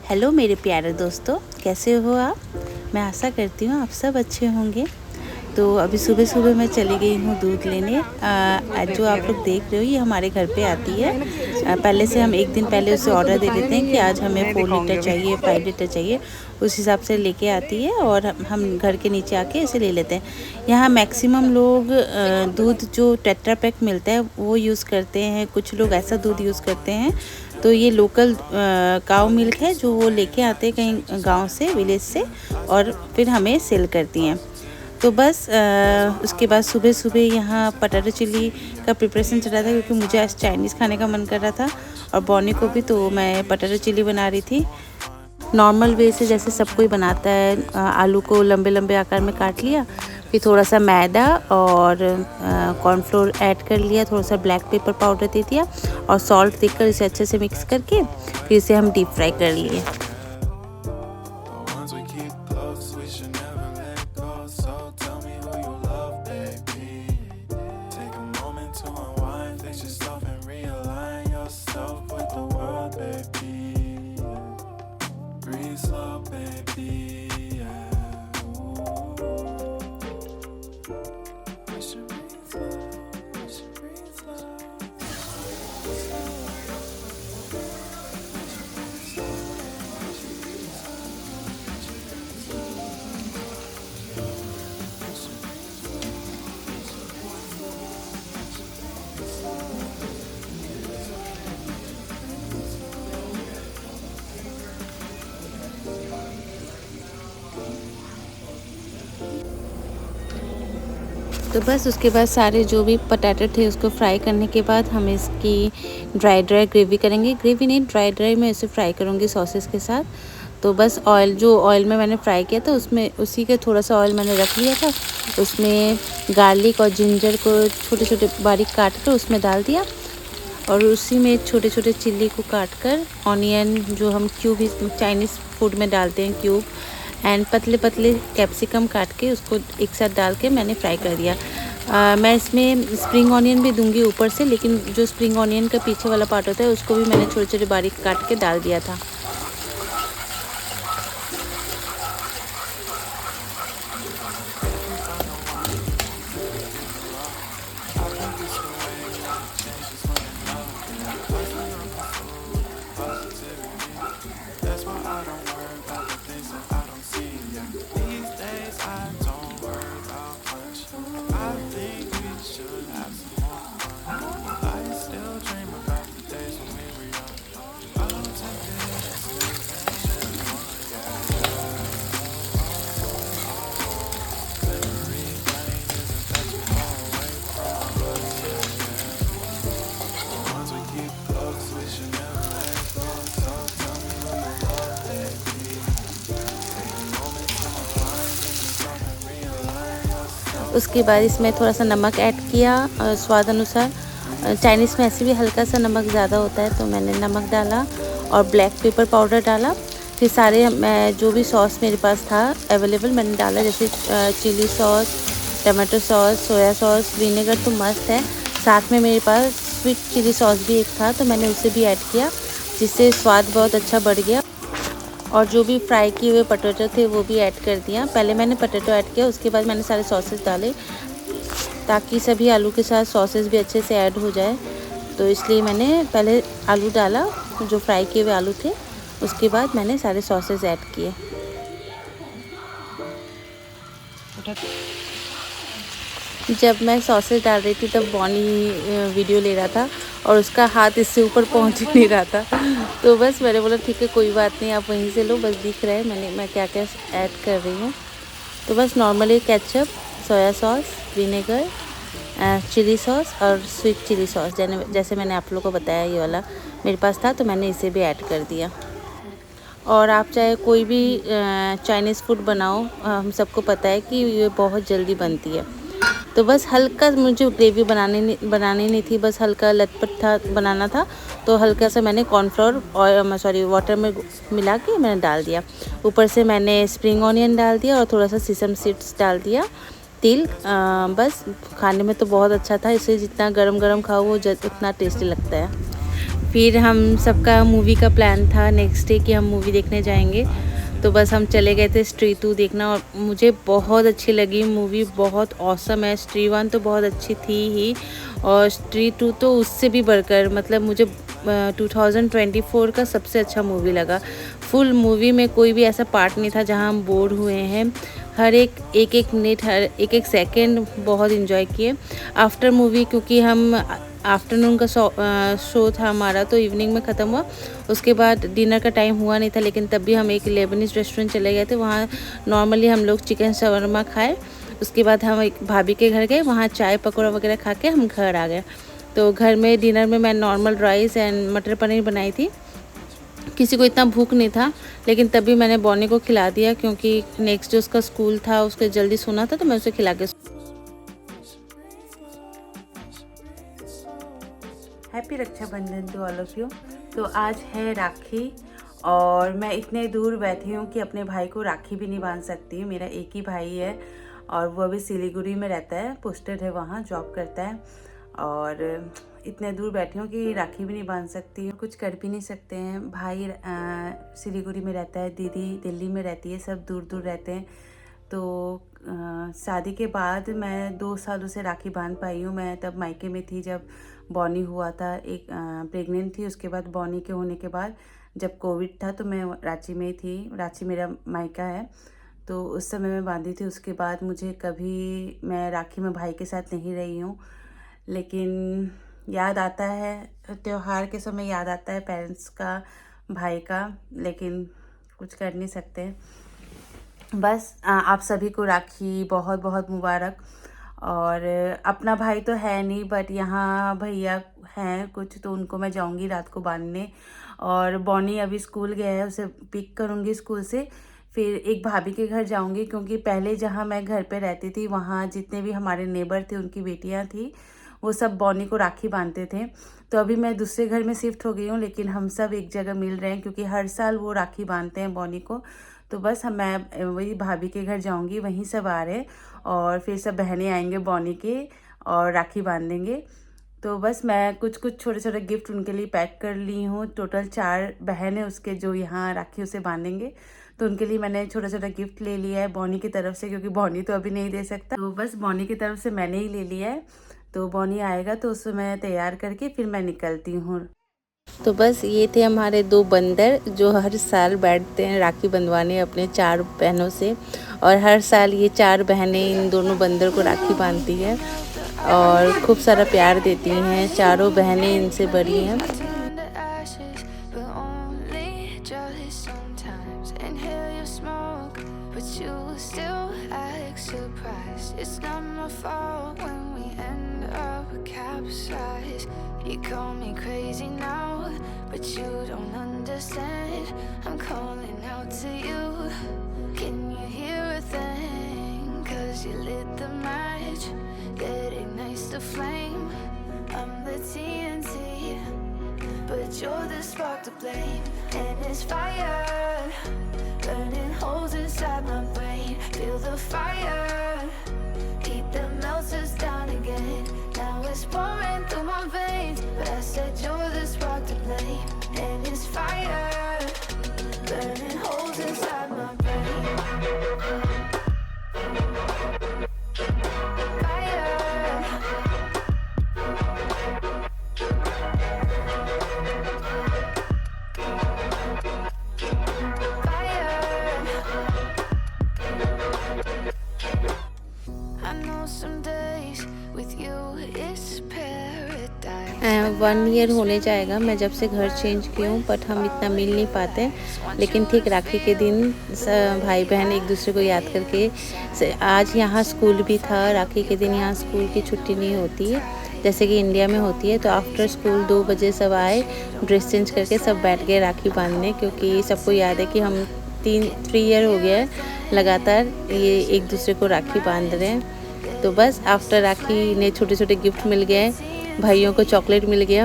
Hello मेरे प्यारे दोस्तों, कैसे हो आप। मैं आशा करती हूँ आप सब अच्छे होंगे। तो अभी सुबह सुबह मैं चली गई हूँ दूध लेने। जो आप लोग देख रहे हो ये हमारे घर पे आती है। पहले से हम एक दिन पहले उसे ऑर्डर दे देते हैं कि आज हमें 4 लीटर चाहिए, 5 लीटर चाहिए। उस हिसाब से लेके आती है और हम घर के नीचे आके इसे ले लेते हैं। यहाँ मैक्सिमम लोग दूध जो टेट्रा पैक मिलता है वो यूज़ करते हैं, कुछ लोग ऐसा दूध यूज़ करते हैं। तो ये लोकल काऊ मिल्क है जो वो लेके आते हैं कहीं गांव से, विलेज से, और फिर हमें सेल करती हैं। तो बस उसके बाद सुबह सुबह यहाँ पटाटो चिल्ली का प्रिपरेशन चल रहा था, क्योंकि मुझे आज चाइनीज़ खाने का मन कर रहा था और बॉनी को भी। तो मैं पटाटो चिल्ली बना रही थी नॉर्मल वे से, जैसे सब कोई बनाता है। आलू को लंबे लंबे आकार में काट लिया, फिर थोड़ा सा मैदा और कॉर्नफ्लोर ऐड कर लिया, थोड़ा सा ब्लैक पेपर पाउडर दे दिया और सॉल्ट देकर इसे अच्छे से मिक्स करके फिर इसे हम डीप फ्राई कर लिए। तो बस उसके बाद सारे जो भी पटाटे थे उसको फ्राई करने के बाद हम इसकी ड्राई ग्रेवी करेंगे। ग्रेवी नहीं, ड्राई मैं इसे फ्राई करूँगी सॉसेस के साथ। तो बस ऑयल में मैंने फ्राई किया था, उसमें उसी के थोड़ा सा ऑयल मैंने रख लिया था। उसमें गार्लिक और जिंजर को छोटे छोटे बारीक काट कर उसमें डाल दिया, और उसी में छोटे छोटे चिल्ली को काट कर, ऑनियन जो हम क्यूब चाइनीज़ फूड में डालते हैं क्यूब, एंड पतले पतले कैप्सिकम काट के उसको एक साथ डाल के मैंने फ्राई कर दिया। मैं इसमें स्प्रिंग ऑनियन भी दूंगी ऊपर से, लेकिन जो स्प्रिंग ऑनियन का पीछे वाला पार्ट होता है उसको भी मैंने छोटे छोटे बारीक काट के डाल दिया था। उसके बाद इसमें थोड़ा सा नमक ऐड किया स्वाद अनुसार। चाइनीज़ में ऐसे भी हल्का सा नमक ज़्यादा होता है, तो मैंने नमक डाला और ब्लैक पेपर पाउडर डाला। फिर सारे मैं जो भी सॉस मेरे पास था अवेलेबल मैंने डाला, जैसे chilli sauce, tomato sauce, soya sauce, vinegar तो मस्त है। साथ में मेरे पास स्वीट चिली सॉस भी एक था, तो मैंने उसे भी ऐड किया, जिससे स्वाद बहुत अच्छा बढ़ गया। और जो भी फ्राई किए हुए पोटैटो थे वो भी ऐड कर दिया। पहले मैंने पोटैटो ऐड किया, उसके बाद मैंने सारे सॉसेस डाले, ताकि सभी आलू के साथ सॉसेस भी अच्छे से ऐड हो जाए। तो इसलिए मैंने पहले आलू डाला, जो फ्राई किए हुए आलू थे, उसके बाद मैंने सारे सॉसेस ऐड किए। जब मैं सॉसेस डाल रही थी तब बॉनी वीडियो ले रहा था और उसका हाथ इससे ऊपर पहुंच ही नहीं रहा था। तो बस मैंने बोला ठीक है कोई बात नहीं, आप वहीं से लो, बस दिख रहा है मैं क्या क्या ऐड कर रही हूँ। तो बस normally ketchup, soya sauce, vinegar, chilli sauce और स्वीट चिली सॉस, जैसे मैंने आप लोगों को बताया ये वाला मेरे पास था, तो मैंने इसे भी ऐड कर दिया। और आप चाहे कोई भी चाइनीज़ फूड बनाओ, हम सबको पता है कि ये बहुत जल्दी बनती है। तो बस हल्का, मुझे ग्रेवी बनानी नहीं थी, बस हल्का लटपट था बनाना था। तो हल्का सा मैंने कॉर्नफ्लोर और वाटर में मिला के मैंने डाल दिया। ऊपर से मैंने स्प्रिंग ऑनियन डाल दिया और थोड़ा सा सीसम सीड्स डाल दिया, तिल। बस खाने में तो बहुत अच्छा था, इसे जितना गरम गरम खाओ वो उतना टेस्टी लगता है। फिर हम सबका मूवी का प्लान था नेक्स्ट डे कि हम मूवी देखने जाएंगे। तो बस हम चले गए थे स्त्री 2 देखना और मुझे बहुत अच्छी लगी मूवी, बहुत ऑसम है। स्त्री 1 तो बहुत अच्छी थी ही और स्त्री 2 तो उससे भी बढ़कर, मतलब मुझे 2024 का सबसे अच्छा मूवी लगा। फुल मूवी में कोई भी ऐसा पार्ट नहीं था जहां हम बोर हुए हैं। हर एक मिनट, हर एक सेकंड बहुत इन्जॉय किए। आफ्टर मूवी, क्योंकि हम आफ्टरनून का शो था हमारा, तो इवनिंग में ख़त्म हुआ। उसके बाद डिनर का टाइम हुआ नहीं था, लेकिन तब भी हम एक लेबनीज़ रेस्टोरेंट चले गए थे। वहाँ नॉर्मली हम लोग चिकन शवरमा खाए। उसके बाद हम एक भाभी के घर गए, वहाँ चाय पकौड़ा वगैरह खा के हम घर आ गए। तो घर में डिनर में मैं नॉर्मल राइस एंड मटर पनीर बनाई थी। किसी को इतना भूख नहीं था, लेकिन तभी मैंने बॉनी को खिला दिया क्योंकि नेक्स्ट डे उसका स्कूल था, उसके जल्दी सोना था, तो मैं उसे खिला के। Happy Rakshabandhan to all of you. तो आज है राखी और मैं इतने दूर बैठी हूँ कि अपने भाई को राखी भी नहीं बांध सकती। मेरा एक ही भाई है और वो अभी सिलीगुड़ी में रहता है, पोस्टेड है, वहाँ जॉब करता है। और इतने दूर बैठी हूँ कि राखी भी नहीं बांध सकती, कुछ कर भी नहीं सकते हैं। भाई सिलीगुड़ी में रहता है, दीदी दिल्ली में रहती है, सब दूर दूर रहते हैं। तो शादी के बाद मैं 2 सालों से राखी बांध पाई हूँ। मैं तब मायके में थी जब बॉनी हुआ था, एक प्रेग्नेंट थी। उसके बाद बॉनी के होने के बाद जब कोविड था तो मैं रांची में ही थी, रांची मेरा मायका है, तो उस समय मैं बांधी थी। उसके बाद मुझे कभी मैं राखी में भाई के साथ नहीं रही हूँ, लेकिन याद आता है, त्योहार के समय याद आता है पेरेंट्स का, भाई का, लेकिन कुछ कर नहीं सकते। बस आप सभी को राखी बहुत बहुत मुबारक। और अपना भाई तो है नहीं, बट यहाँ भैया हैं कुछ, तो उनको मैं जाऊँगी रात को बांधने। और बॉनी अभी स्कूल गया है, उसे पिक करूँगी स्कूल से, फिर एक भाभी के घर जाऊँगी। क्योंकि पहले जहाँ मैं घर पे रहती थी वहाँ जितने भी हमारे नेबर थे, उनकी बेटियाँ थी, वो सब बॉनी को राखी बांधते थे। तो अभी मैं दूसरे घर में शिफ्ट हो गई हूँ, लेकिन हम सब एक जगह मिल रहे हैं क्योंकि हर साल वो राखी बांधते हैं बॉनी को। तो बस मैं वही भाभी के घर जाऊंगी, वहीं सब आ रहे हैं और फिर सब बहनें आएंगे बॉनी के और राखी बांधेंगे। तो बस मैं कुछ कुछ छोटे छोटे गिफ्ट उनके लिए पैक कर ली हूँ। टोटल 4 बहन है उसके जो यहाँ राखी उसे बांधेंगे, तो उनके लिए मैंने छोटा छोटा गिफ्ट ले लिया है बॉनी की तरफ से, क्योंकि बॉनी तो अभी नहीं दे सकता। तो बस बॉनी की तरफ से मैंने ही ले लिया है। तो बॉनी आएगा तो उसे मैं तैयार करके फिर मैं निकलती हूँ। तो बस ये थे हमारे 2 बंदर जो हर साल बैठते हैं राखी बंधवाने अपने 4 बहनों से, और हर साल ये 4 बहनें इन दोनों बंदर को राखी बांधती हैं और खूब सारा प्यार देती हैं। चारों बहनें इनसे बड़ी हैं। You call me crazy now, but you don't understand. I'm calling out to you. Can you hear a thing? 'Cause you lit the match that ignites the flame. I'm the TNT, but you're the spark to blame. And it's fire, burning holes inside my brain. Feel the fire, heat that melts us down again. Now it's pouring through my veins, but I said you're the spark to blame. And it's fire, burning holes inside my brain. I know some days with you is paradise. 1 year होने जाएगा मैं जब से घर change की हूँ, but हम इतना मिल नहीं पाते। लेकिन ठीक राखी के दिन भाई बहन एक दूसरे को याद करके, आज यहाँ स्कूल भी था, राखी के दिन यहाँ स्कूल की छुट्टी नहीं होती है जैसे कि इंडिया में होती है। तो आफ्टर स्कूल 2 बजे सब आए, ड्रेस चेंज करके सब बैठ गए राखी बांधने, क्योंकि सबको याद है कि हम 3 ईयर हो गया है लगातार ये एक दूसरे को राखी बांध रहे हैं। तो बस आफ्टर राखी ने छोटे छोटे गिफ्ट मिल गए, भाइयों को चॉकलेट मिल गया,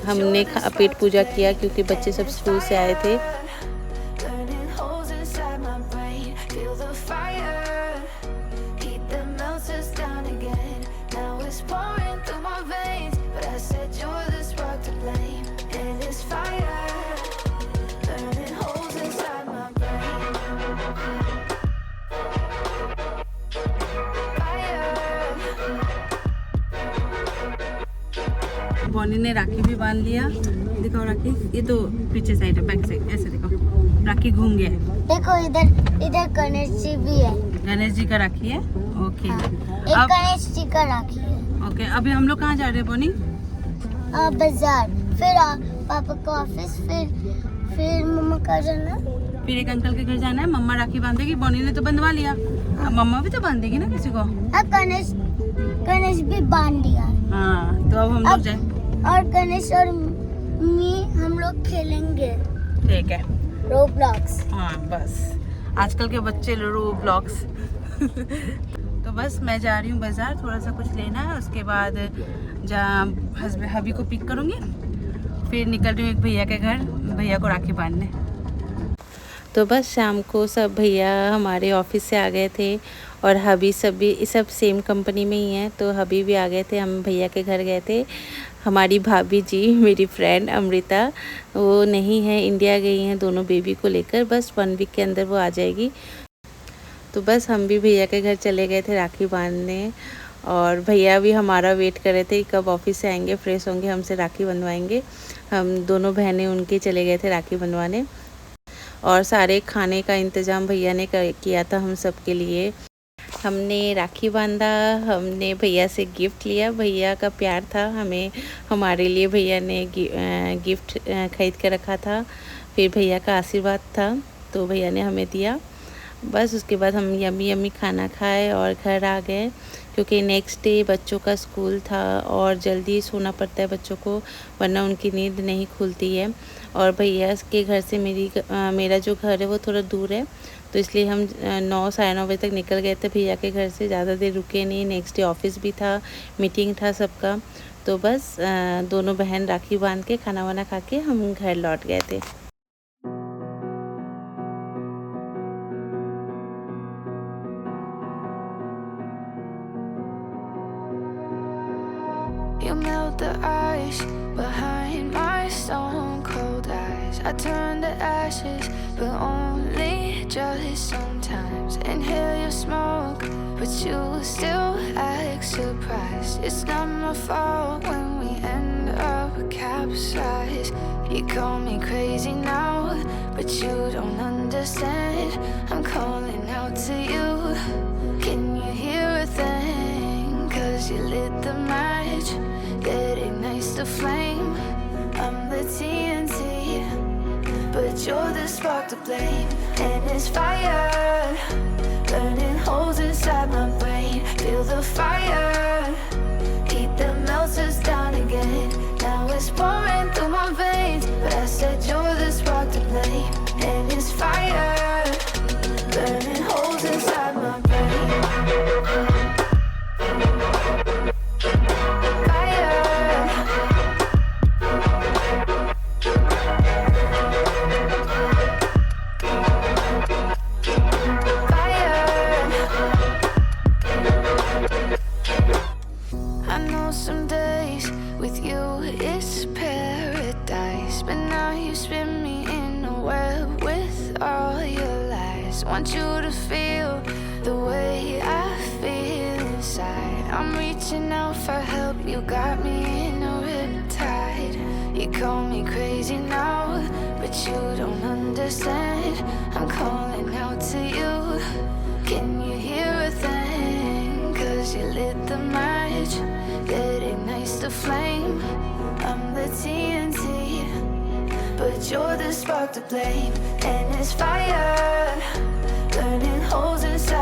हमने पेट पूजा किया क्योंकि बच्चे सब स्कूल से आए थे। Pouring through my veins, but I said you're the spark to blame. And it's Bonnie ने राखी भी बांध लिया। दिखाओ राखी, ये तो पीछे साइड है, बैक साइड, ऐसे देखो राखी घूम गया है। देखो इधर गणेश जी भी है। गणेश जी का राखी है, ओके। हाँ, एक अब गणेश जी का राखी है। ओके, अभी हम लोग कहाँ जा रहे हैं बॉनी? बाजार, फिर पापा को ऑफिस, फिर मम्मा का जाना, फिर एक अंकल के घर जाना है। मम्मा राखी बांधेगी, बॉनी ने तो बंधवा लिया, अब मम्मा भी तो बांधेगी ना किसी को। गणेश भी बांध दिया। हाँ, तो अब हम लोग जाए और गणेश और मी हम लोग खेलेंगे ठीक है रोब्लॉक्स। हाँ बस, आजकल के बच्चे रोब्लॉक्स तो बस मैं जा रही हूँ बाजार, थोड़ा सा कुछ लेना है, उसके बाद जहाँ हबी को पिक करूँगी, फिर निकल रही हूँ एक भैया के घर, भैया को राखी बांधने। तो बस शाम को सब भैया हमारे ऑफिस से आ गए थे और हबी सब सेम कंपनी में ही हैं, तो हबी भी आ गए थे। हम भैया के घर गए थे। हमारी भाभी जी, मेरी फ्रेंड अमृता, वो नहीं है, इंडिया गई हैं दोनों बेबी को लेकर, बस 1 वीक के अंदर वो आ जाएगी। तो बस हम भी भैया के घर चले गए थे राखी बांधने, और भैया भी हमारा वेट कर रहे थे कब ऑफिस से आएंगे, फ्रेश होंगे, हमसे राखी बंधवाएंगे। हम दोनों बहनें उनके चले गए थे राखी बंधवाने, और सारे खाने का इंतज़ाम भैया ने किया था हम सब के लिए। हमने राखी बांधा, हमने भैया से गिफ्ट लिया, भैया का प्यार था हमें, हमारे लिए भैया ने गिफ्ट खरीद के रखा था, फिर भैया का आशीर्वाद था तो भैया ने हमें दिया। बस उसके बाद हम यम्मी खाना खाए और घर आ गए, क्योंकि नेक्स्ट डे बच्चों का स्कूल था और जल्दी सोना पड़ता है बच्चों को, वरना उनकी नींद नहीं खुलती है। और भैया के घर से मेरा जो घर है वो थोड़ा दूर है, तो इसलिए हम 9 साढ़े 9 बजे तक निकल गए थे भैया के घर से, ज़्यादा देर रुके नहीं। नेक्स्ट डे ऑफिस भी था, मीटिंग था सबका, तो बस दोनों बहन राखी बांध के खाना वाना खा के हम घर लौट गए थे। You melt the ice behind my stone cold eyes. I turn to ashes, but only just sometimes. Inhale your smoke, but you still act surprised. It's not my fault when we end up capsized. You call me crazy now, but you don't understand. I'm calling out to you. Can you hear a thing? 'Cause you lit the match that ignites the flame. I'm the TNT, but you're the spark to blame. And it's fire, burning holes inside my brain. Feel the fire, heat that melts us down again. Now it's pouring through my veins, but I said you're the spark to blame. And it's fire, burning holes inside my brain. Some days with you it's paradise, but now you spin me in a web with all your lies. Want you to feel the way I feel inside. I'm reaching out for help, you got me in a riptide. You call me crazy now, but you don't understand. I'm calling out to you. Can you hear a thing? 'Cause you lit the match that ignites the flame. I'm the TNT, but you're the spark to blame. And it's fire, burning holes inside